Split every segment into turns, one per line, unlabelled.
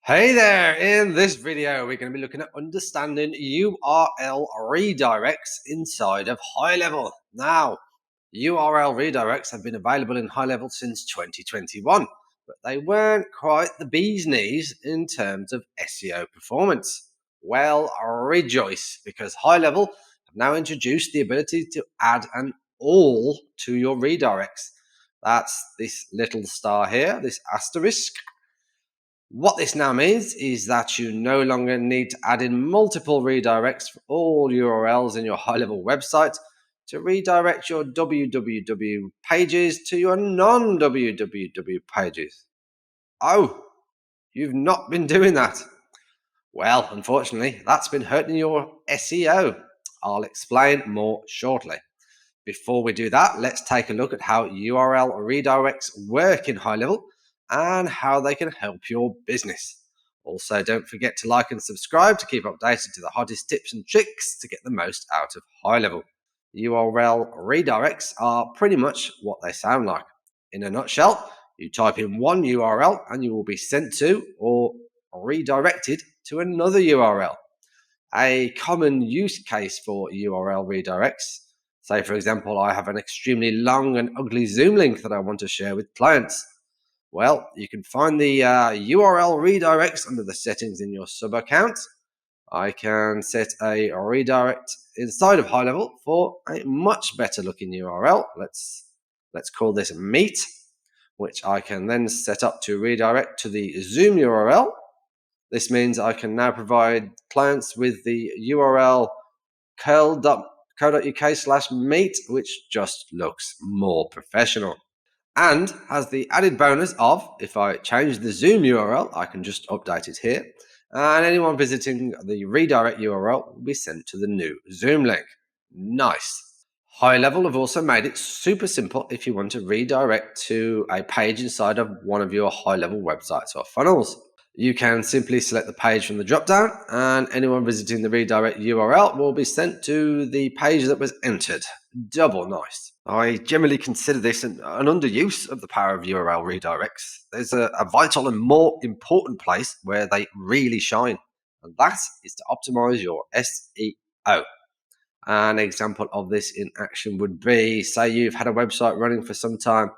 Hey there! In this video, we're going to be looking at understanding URL redirects inside of HighLevel. Now, URL redirects have been available in HighLevel since 2021, but they weren't quite the bee's knees in terms of SEO performance. Well, rejoice, because HighLevel have now introduced the ability to add an all to your redirects. That's this little star here, this asterisk. What this now means is that you no longer need to add in multiple redirects for all URLs in your HighLevel website to redirect your www pages to your non-www pages. Oh, you've not been doing that. Well, unfortunately, that's been hurting your SEO. I'll explain more shortly. Before we do that, let's take a look at how URL redirects work in HighLevel and how they can help your business. Also, don't forget to like and subscribe to keep updated to the hottest tips and tricks to get the most out of HighLevel. URL redirects are pretty much what they sound like. In a nutshell, you type in one URL and you will be sent to or redirected to another URL. A common use case for URL redirects, say for example, I have an extremely long and ugly Zoom link that I want to share with clients. Well, you can find the URL redirects under the settings in your sub account. I can set a redirect inside of HighLevel for a much better looking URL. Let's call this Meet, which I can then set up to redirect to the Zoom URL. This means I can now provide clients with the URL curl.co.uk/meet, which just looks more professional. And has the added bonus of, if I change the Zoom URL, I can just update it here. And anyone visiting the redirect URL will be sent to the new Zoom link. Nice. HighLevel have also made it super simple if you want to redirect to a page inside of one of your HighLevel websites or funnels. You can simply select the page from the drop-down, and anyone visiting the redirect URL will be sent to the page that was entered. Double nice. I generally consider this an underuse of the power of URL redirects. There's a vital and more important place where they really shine, and that is to optimize your SEO. An example of this in action would be, say you've had a website running for some time,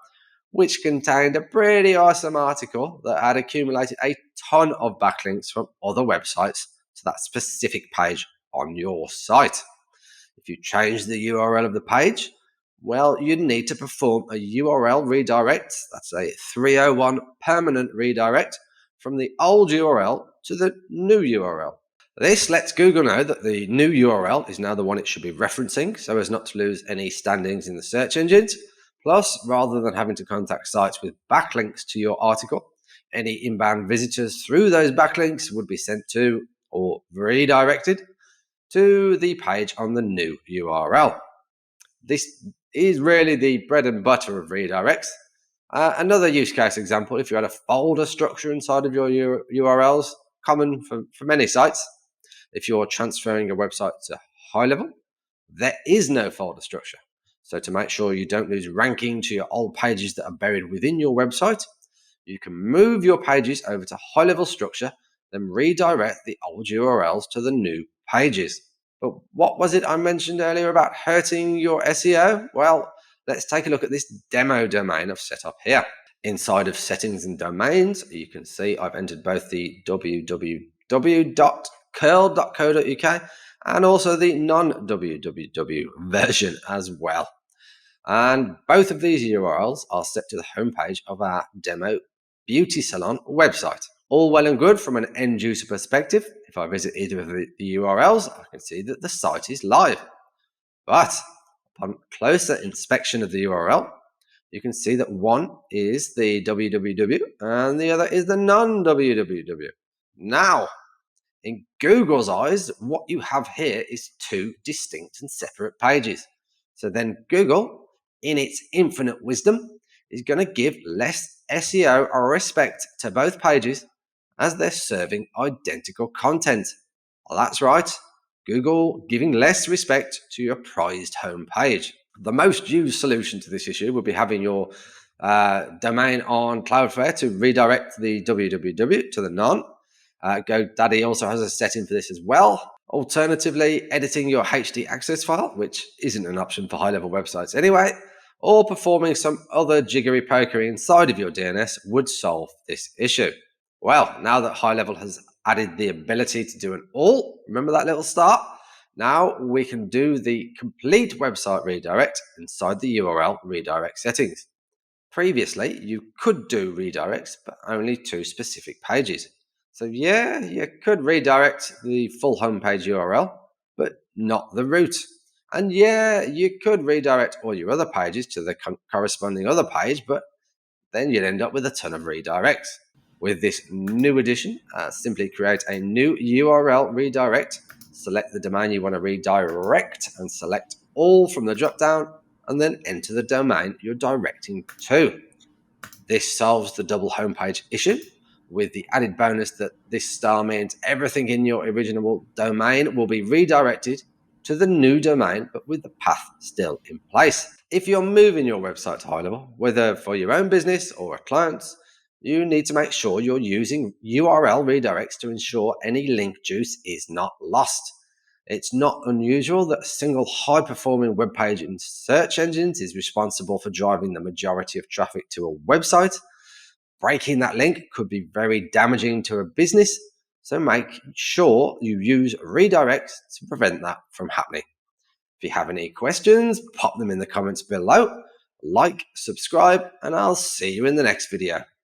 which contained a pretty awesome article that had accumulated a ton of backlinks from other websites to that specific page on your site. If you change the URL of the page, well, you'd need to perform a URL redirect. That's a 301 permanent redirect from the old URL to the new URL. This lets Google know that the new URL is now the one it should be referencing, so as not to lose any standings in the search engines. Plus, rather than having to contact sites with backlinks to your article, any inbound visitors through those backlinks would be sent to or redirected to the page on the new URL. This is really the bread and butter of redirects. Another use case example, if you had a folder structure inside of your URLs, common for many sites. If you're transferring a website to HighLevel, there is no folder structure. So to make sure you don't lose ranking to your old pages that are buried within your website, you can move your pages over to HighLevel structure, then redirect the old URLs to the new pages. But what was it I mentioned earlier about hurting your SEO? Well, let's take a look at this demo domain I've set up here. Inside of settings and domains, you can see I've entered both the www.curl.co.uk and also the non-www version as well. And both of these URLs are set to the homepage of our demo beauty salon website. All well and good from an end user perspective. If I visit either of the URLs, I can see that the site is live. But upon closer inspection of the URL, you can see that one is the www and the other is the non-www. Now, in Google's eyes, what you have here is two distinct and separate pages. So then Google, in its infinite wisdom, is going to give less SEO or respect to both pages as they're serving identical content. Well, that's right, Google giving less respect to your prized homepage. The most used solution to this issue would be having your domain on Cloudflare to redirect the www to the non, GoDaddy also has a setting for this as well. Alternatively, editing your HD access file, which isn't an option for high-level websites anyway, or performing some other jiggery pokery inside of your DNS would solve this issue. Well, now that HighLevel has added the ability to do an all, remember that little start? Now we can do the complete website redirect inside the URL redirect settings. Previously, you could do redirects, but only to specific pages. So yeah, you could redirect the full homepage URL, but not the root. And yeah, you could redirect all your other pages to the corresponding other page, but then you'd end up with a ton of redirects. With this new addition, simply create a new URL redirect, select the domain you want to redirect, and select all from the drop-down, and then enter the domain you're directing to. This solves the double homepage issue, with the added bonus that this star means everything in your original domain will be redirected to the new domain, but with the path still in place. If you're moving your website to HighLevel, whether for your own business or a client's, you need to make sure you're using URL redirects to ensure any link juice is not lost. It's not unusual that a single high-performing web page in search engines is responsible for driving the majority of traffic to a website. Breaking that link could be very damaging to a business, so make sure you use redirects to prevent that from happening. If you have any questions, pop them in the comments below. Like, subscribe, and I'll see you in the next video.